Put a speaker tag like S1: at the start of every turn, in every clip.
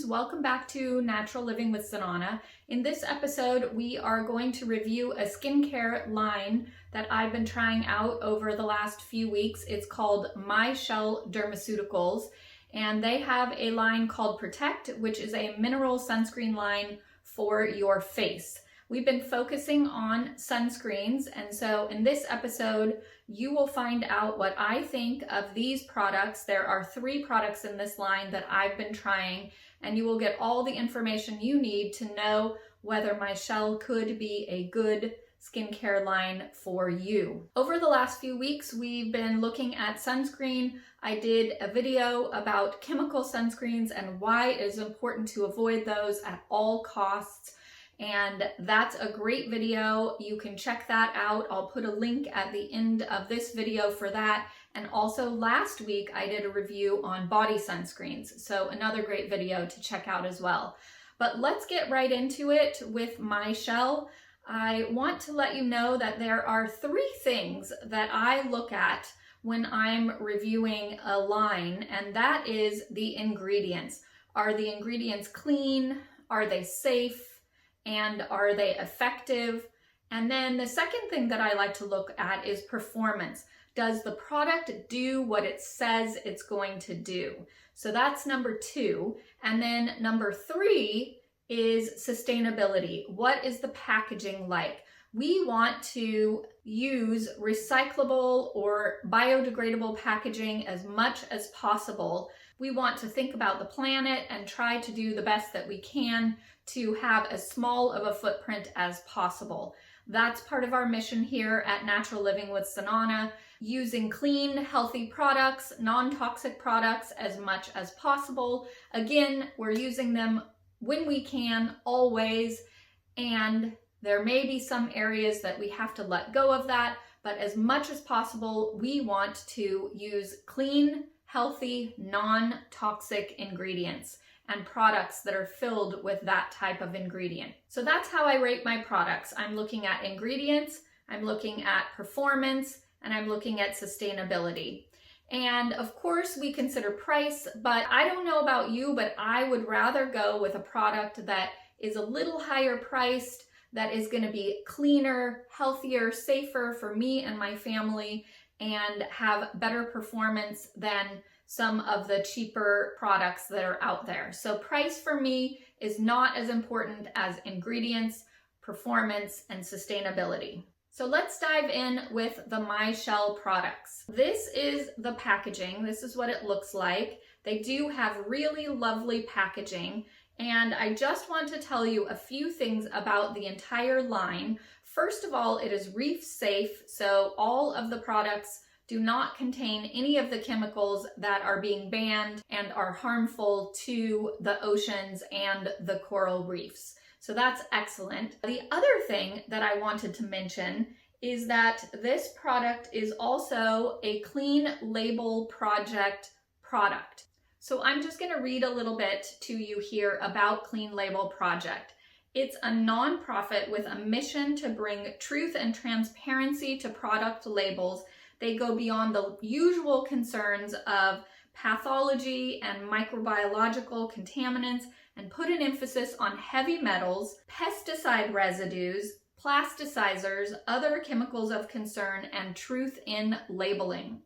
S1: friends, welcome back to Natural Living with Zenana. In this episode, we are going to review a skincare line that I've been trying out over the last few weeks. It's called Mychelle Dermaceuticals, and they have a line called Protect, which is a mineral sunscreen line for your face. We've been focusing on sunscreens, and so in this episode, you will find out what I think of these products. There are 3 products in this line that I've been trying, and you will get all the information you need to know whether Mychelle could be a good skincare line for you. Over the last few weeks, we've been looking at sunscreen. I did a video about chemical sunscreens and why it is important to avoid those at all costs. And that's a great video. You can check that out. I'll put a link at the end of this video for that. And also last week, I did a review on body sunscreens. So another great video to check out as well. But let's get right into it with Mychelle. I want to let you know that there are 3 things that I look at when I'm reviewing a line, and that is the ingredients. Are the ingredients clean? Are they safe? And are they effective? And then the second thing that I like to look at is performance. Does the product do what it says it's going to do? So that's number 2. And then number 3 is sustainability. What is the packaging like? We want to use recyclable or biodegradable packaging as much as possible. We want to think about the planet and try to do the best that we can to have as small of a footprint as possible. That's part of our mission here at Natural Living with Zenana, using clean, healthy products, non-toxic products as much as possible. Again, we're using them when we can, always, and there may be some areas that we have to let go of that, but as much as possible, we want to use clean, healthy, non-toxic ingredients and products that are filled with that type of ingredient. So that's how I rate my products. I'm looking at ingredients, I'm looking at performance, and I'm looking at sustainability. And of course we consider price, but I don't know about you, but I would rather go with a product that is a little higher priced, that is going to be cleaner, healthier, safer for me and my family, and have better performance than some of the cheaper products that are out there. So price for me is not as important as ingredients, performance, and sustainability. So let's dive in with the Mychelle products. This is the packaging. This is what it looks like. They do have really lovely packaging. And I just want to tell you a few things about the entire line. First of all, it is reef safe. So all of the products do not contain any of the chemicals that are being banned and are harmful to the oceans and the coral reefs. So that's excellent. The other thing that I wanted to mention is that this product is also a Clean Label Project product. So I'm just going to read a little bit to you here about Clean Label Project. It's a nonprofit with a mission to bring truth and transparency to product labels. They go beyond the usual concerns of pathology and microbiological contaminants and put an emphasis on heavy metals, pesticide residues, plasticizers, other chemicals of concern, and truth in labeling.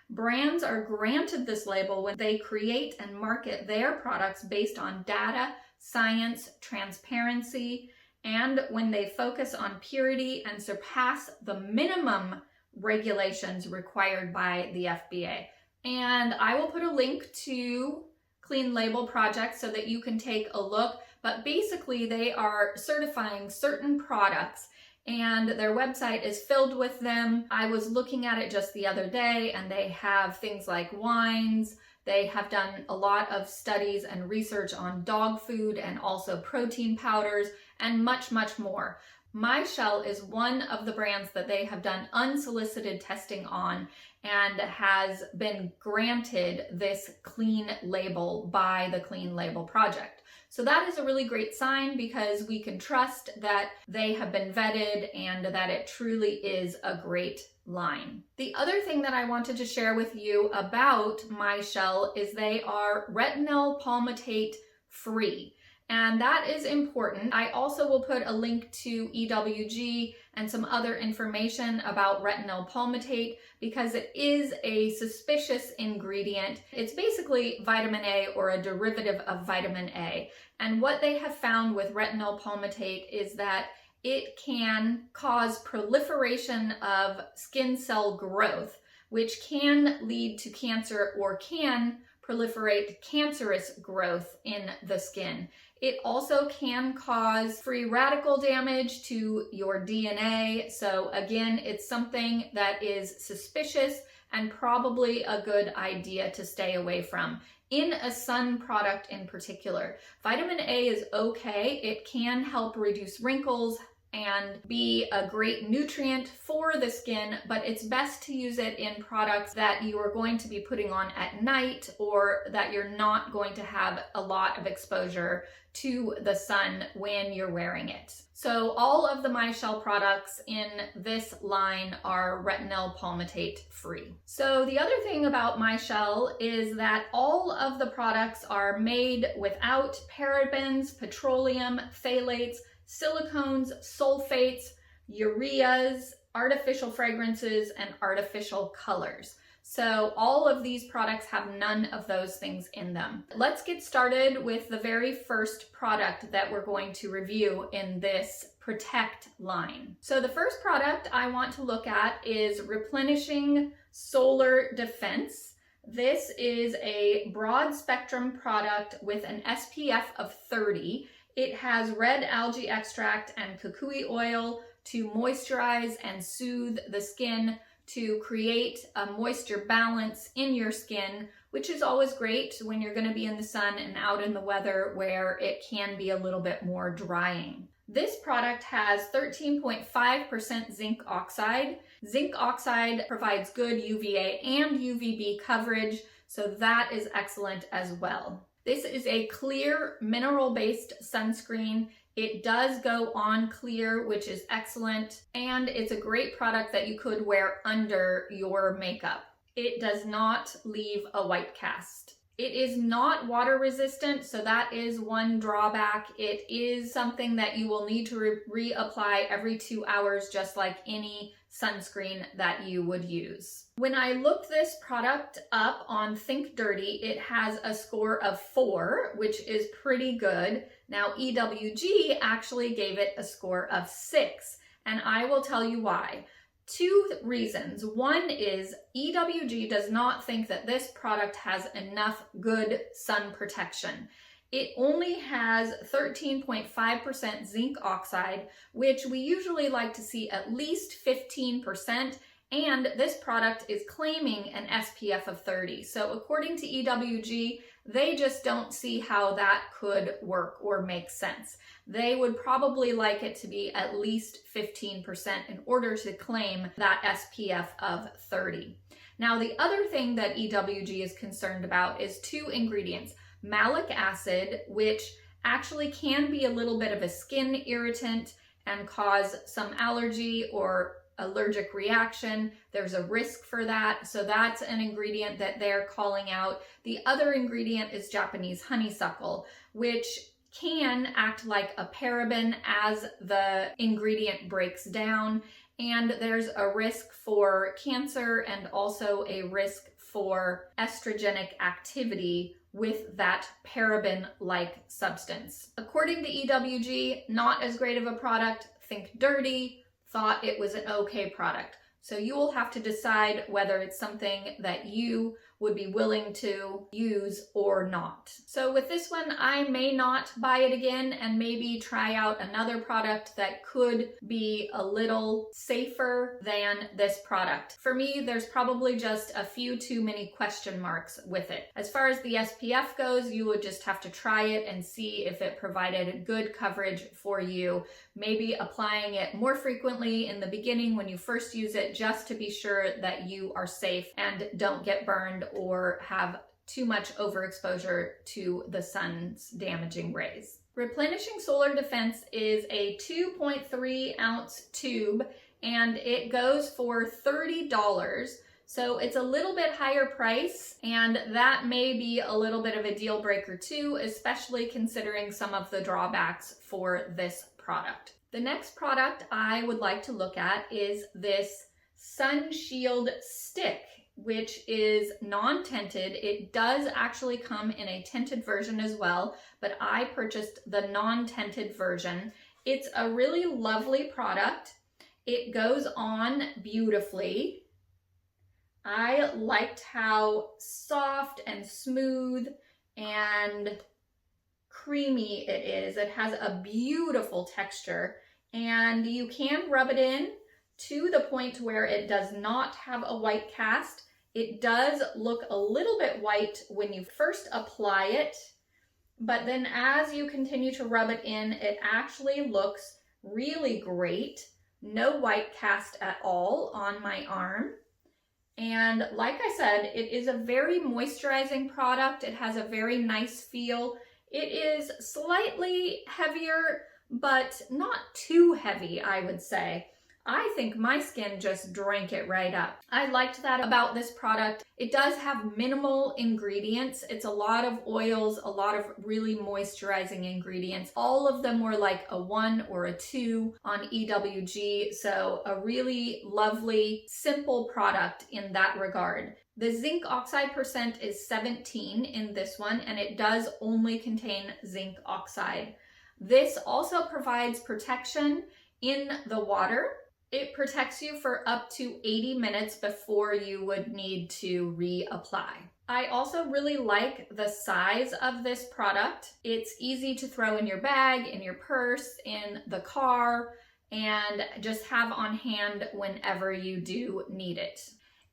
S1: Brands are granted this label when they create and market their products based on data, science, transparency, and when they focus on purity and surpass the minimum regulations required by the FBA. And I will put a link to Clean Label Project so that you can take a look. But basically, they are certifying certain products and their website is filled with them. I was looking at it just the other day, and they have things like wines. They have done a lot of studies and research on dog food and also protein powders and much, much more. Mychelle is one of the brands that they have done unsolicited testing on and has been granted this clean label by the Clean Label Project. So that is a really great sign because we can trust that they have been vetted and that it truly is a great line. The other thing that I wanted to share with you about Mychelle is they are retinol palmitate free. And that is important. I also will put a link to EWG and some other information about retinol palmitate because it is a suspicious ingredient. It's basically vitamin A or a derivative of vitamin A. And what they have found with retinol palmitate is that it can cause proliferation of skin cell growth, which can lead to cancer or can proliferate cancerous growth in the skin. It also can cause free radical damage to your DNA. So again, it's something that is suspicious and probably a good idea to stay away from. In a sun product in particular, vitamin A is okay. It can help reduce wrinkles and be a great nutrient for the skin, but it's best to use it in products that you are going to be putting on at night or that you're not going to have a lot of exposure to the sun when you're wearing it. So all of the Mychelle products in this line are retinol palmitate free. So the other thing about Mychelle is that all of the products are made without parabens, petroleum, phthalates, silicones, sulfates, ureas, artificial fragrances, and artificial colors. So all of these products have none of those things in them. Let's get started with the very first product that we're going to review in this Protect line. So the first product I want to look at is Replenishing Solar Defense. This is a broad spectrum product with an SPF of 30. It has red algae extract and kukui oil to moisturize and soothe the skin, to create a moisture balance in your skin, which is always great when you're going to be in the sun and out in the weather where it can be a little bit more drying. This product has 13.5% zinc oxide. Zinc oxide provides good UVA and UVB coverage, so that is excellent as well. This is a clear mineral-based sunscreen. It does go on clear, which is excellent, and it's a great product that you could wear under your makeup. It does not leave a white cast. It is not water resistant, so that is one drawback. It is something that you will need to reapply every 2 hours, just like any sunscreen that you would use. When I looked this product up on Think Dirty, it has a score of 4, which is pretty good. Now EWG actually gave it a score of 6, and I will tell you why. 2 reasons. One is EWG does not think that this product has enough good sun protection. It only has 13.5% zinc oxide, which we usually like to see at least 15%, and this product is claiming an SPF of 30. So according to EWG, they just don't see how that could work or make sense. They would probably like it to be at least 15% in order to claim that SPF of 30. Now, the other thing that EWG is concerned about is 2 ingredients. Malic acid, which actually can be a little bit of a skin irritant and cause some allergy or allergic reaction. There's a risk for that. So that's an ingredient that they're calling out. The other ingredient is Japanese honeysuckle, which can act like a paraben as the ingredient breaks down. And there's a risk for cancer and also a risk for estrogenic activity with that paraben-like substance. According to EWG, not as great of a product. Think Dirty thought it was an okay product. So you will have to decide whether it's something that you would be willing to use or not. So with this one, I may not buy it again and maybe try out another product that could be a little safer than this product. For me, there's probably just a few too many question marks with it. As far as the SPF goes, you would just have to try it and see if it provided good coverage for you. Maybe applying it more frequently in the beginning when you first use it, just to be sure that you are safe and don't get burned or have too much overexposure to the sun's damaging rays. Replenishing Solar Defense is a 2.3 ounce tube and it goes for $30. So it's a little bit higher price, and that may be a little bit of a deal breaker too, especially considering some of the drawbacks for this product. The next product I would like to look at is this Sun Shield Stick, which is non-tinted. It does actually come in a tinted version as well, but I purchased the non-tinted version. It's a really lovely product. It goes on beautifully. I liked how soft and smooth and creamy it is. It has a beautiful texture, and you can rub it in to the point where it does not have a white cast. It does look a little bit white when you first apply it, but then as you continue to rub it in, it actually looks really great. No white cast at all on my arm. And like I said, it is a very moisturizing product. It has a very nice feel. It is slightly heavier, but not too heavy, I would say. I think my skin just drank it right up. I liked that about this product. It does have minimal ingredients. It's a lot of oils, a lot of really moisturizing ingredients. All of them were like a 1 or a 2 on EWG, so a really lovely, simple product in that regard. The zinc oxide percent is 17 in this one, and it does only contain zinc oxide. This also provides protection in the water. It protects you for up to 80 minutes before you would need to reapply. I also really like the size of this product. It's easy to throw in your bag, in your purse, in the car, and just have on hand whenever you do need it.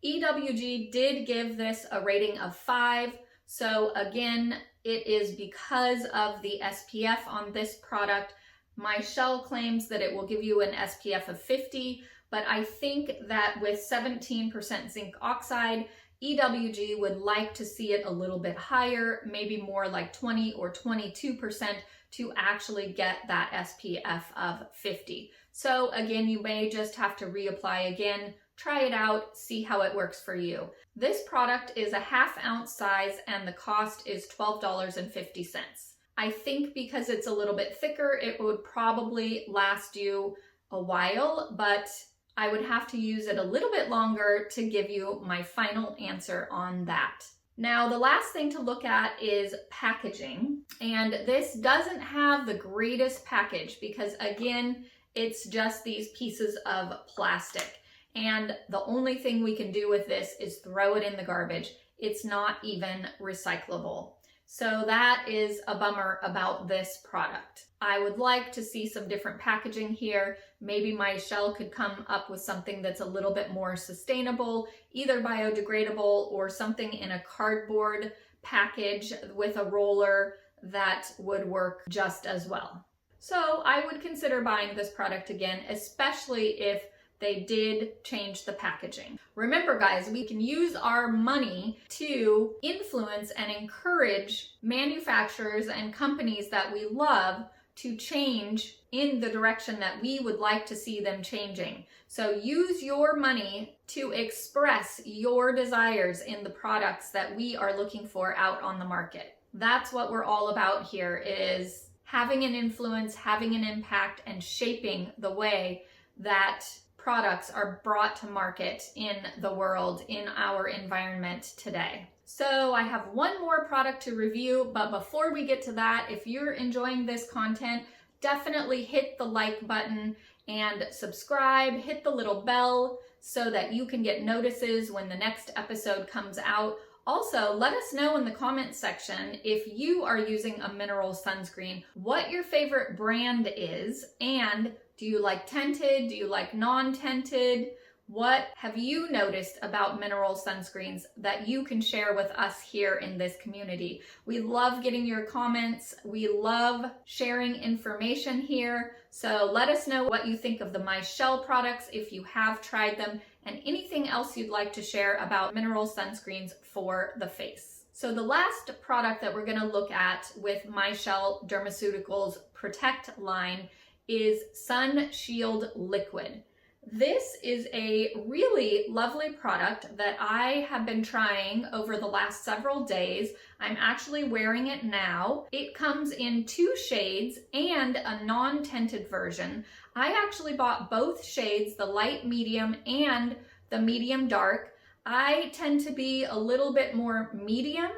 S1: EWG did give this a rating of 5. So again, it is because of the SPF on this product. Mychelle claims that it will give you an SPF of 50, but I think that with 17% zinc oxide, EWG would like to see it a little bit higher, maybe more like 20 or 22% to actually get that SPF of 50. So again, you may just have to reapply again, try it out, see how it works for you. This product is a 1/2 ounce size and the cost is $12.50. I think because it's a little bit thicker, it would probably last you a while, but I would have to use it a little bit longer to give you my final answer on that. Now, the last thing to look at is packaging, and this doesn't have the greatest package because again, it's just these pieces of plastic, and the only thing we can do with this is throw it in the garbage. It's not even recyclable. So that is a bummer about this product. I would like to see some different packaging here. Maybe Mychelle could come up with something that's a little bit more sustainable, either biodegradable or something in a cardboard package with a roller that would work just as well. So I would consider buying this product again, especially if they did change the packaging. Remember guys, we can use our money to influence and encourage manufacturers and companies that we love to change in the direction that we would like to see them changing. So use your money to express your desires in the products that we are looking for out on the market. That's what we're all about here, is having an influence, having an impact, and shaping the way that products are brought to market in the world, in our environment today. So I have one more product to review, but before we get to that, if you're enjoying this content, definitely hit the like button and subscribe, hit the little bell so that you can get notices when the next episode comes out. Also, let us know in the comments section if you are using a mineral sunscreen, what your favorite brand is, and do you like tinted? Do you like non-tinted? What have you noticed about mineral sunscreens that you can share with us here in this community? We love getting your comments. We love sharing information here. So let us know what you think of the Mychelle products if you have tried them, and anything else you'd like to share about mineral sunscreens for the face. So the last product that we're going to look at with Mychelle Dermaceuticals Protect Line is Sun Shield Liquid. This is a really lovely product that I have been trying over the last several days. I'm actually wearing it now. It comes in 2 shades and a non-tinted version. I actually bought both shades, the light medium and the medium dark. I tend to be a little bit more medium,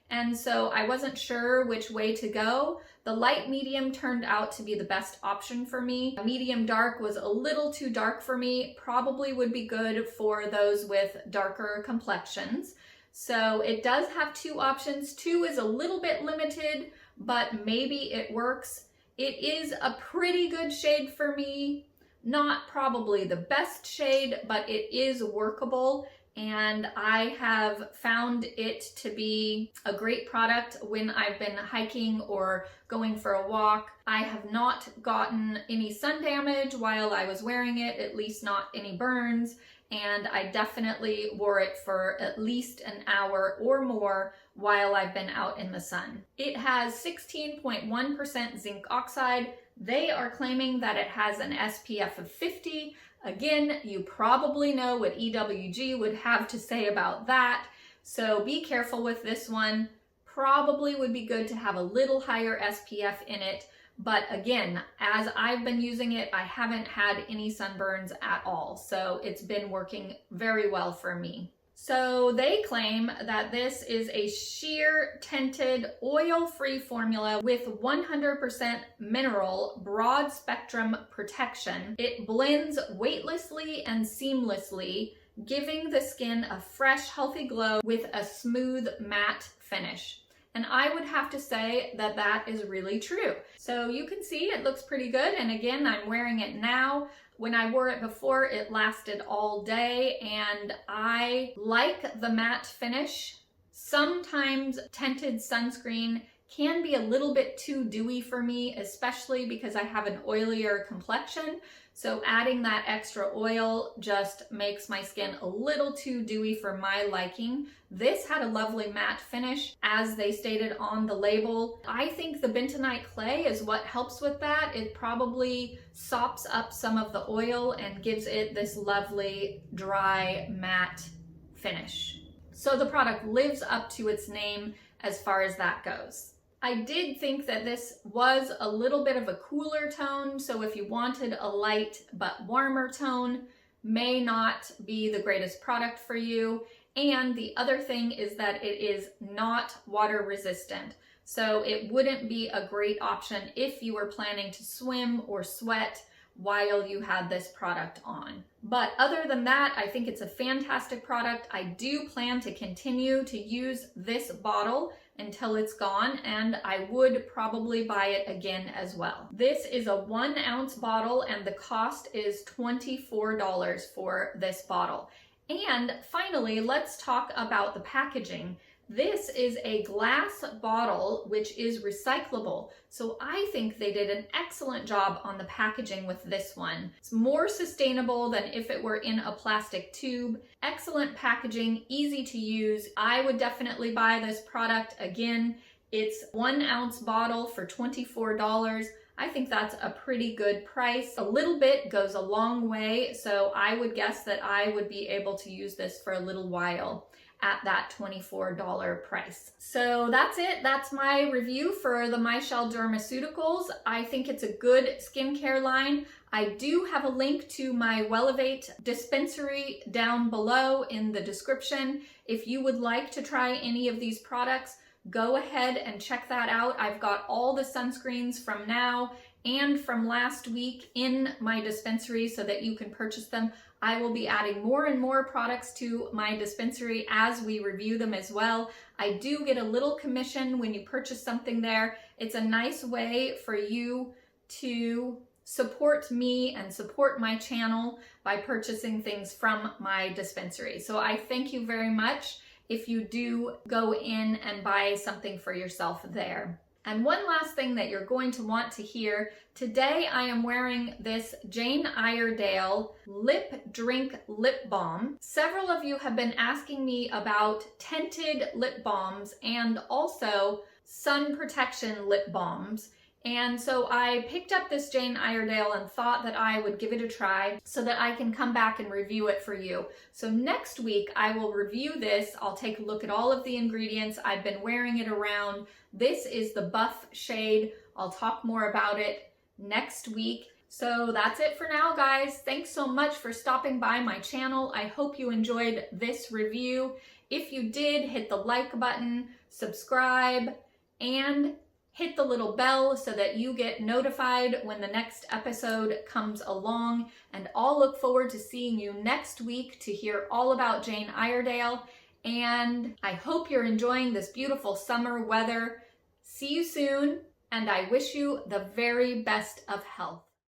S1: and so I wasn't sure which way to go. The light medium turned out to be the best option for me. Medium dark was a little too dark for me, probably would be good for those with darker complexions. So it does have 2 options. 2 is a little bit limited, but maybe it works. It is a pretty good shade for me. Not probably the best shade, but it is workable. And I have found it to be a great product when I've been hiking or going for a walk. I have not gotten any sun damage while I was wearing it, at least not any burns, and I definitely wore it for at least an hour or more while I've been out in the sun. It has 16.1% zinc oxide. They are claiming that it has an SPF of 50. Again, you probably know what EWG would have to say about that, so be careful with this one. Probably would be good to have a little higher SPF in it, but again, as I've been using it, I haven't had any sunburns at all, so it's been working very well for me. So they claim that this is a sheer tinted oil-free formula with 100% mineral broad spectrum protection. It blends weightlessly and seamlessly, giving the skin a fresh, healthy glow with a smooth matte finish. And I would have to say that that is really true. So you can see it looks pretty good. And again, I'm wearing it now. When I wore it before, it lasted all day, and I like the matte finish. Sometimes tinted sunscreen can be a little bit too dewy for me, especially because I have an oilier complexion. So adding that extra oil just makes my skin a little too dewy for my liking. This had a lovely matte finish, as they stated on the label. I think the bentonite clay is what helps with that. It probably sops up some of the oil and gives it this lovely dry matte finish. So the product lives up to its name as far as that goes. I did think that this was a little bit of a cooler tone, so if you wanted a light but warmer tone, may not be the greatest product for you. And the other thing is that it is not water resistant, so it wouldn't be a great option if you were planning to swim or sweat while you had this product on. But other than that, I think it's a fantastic product. I do plan to continue to use this bottle until it's gone, and I would probably buy it again as well. This is a 1 ounce bottle, and the cost is $24 for this bottle. And finally, let's talk about the packaging. This is a glass bottle, which is recyclable. So I think they did an excellent job on the packaging with this one. It's more sustainable than if it were in a plastic tube. Excellent packaging, easy to use. I would definitely buy this product again. It's 1 ounce bottle for $24. I think that's a pretty good price. A little bit goes a long way, so I would guess that I would be able to use this for a little while at that $24 price. So that's it. That's my review for the Mychelle Dermaceuticals. I think it's a good skincare line. I do have a link to my Welevate dispensary down below in the description. If you would like to try any of these products, go ahead and check that out. I've got all the sunscreens from now and from last week in my dispensary so that you can purchase them. I will be adding more and more products to my dispensary as we review them as well. I do get a little commission when you purchase something there. It's a nice way for you to support me and support my channel by purchasing things from my dispensary. So I thank you very much if you do go in and buy something for yourself there. And one last thing that you're going to want to hear, today I am wearing this Jane Iredale Lip Drink Lip Balm. Several of you have been asking me about tinted lip balms and also sun protection lip balms. And so I picked up this Jane Iredale and thought that I would give it a try so that I can come back and review it for you. So next week I will review this. I'll take a look at all of the ingredients. I've been wearing it around. This is the buff shade. I'll talk more about it next week. So that's it for now, guys. Thanks so much for stopping by my channel. I hope you enjoyed this review. If you did, hit the like button, subscribe, and hit the little bell so that you get notified when the next episode comes along. And I'll look forward to seeing you next week to hear all about Jane Iredale. And I hope you're enjoying this beautiful summer weather. See you soon, and I wish you the very best of health.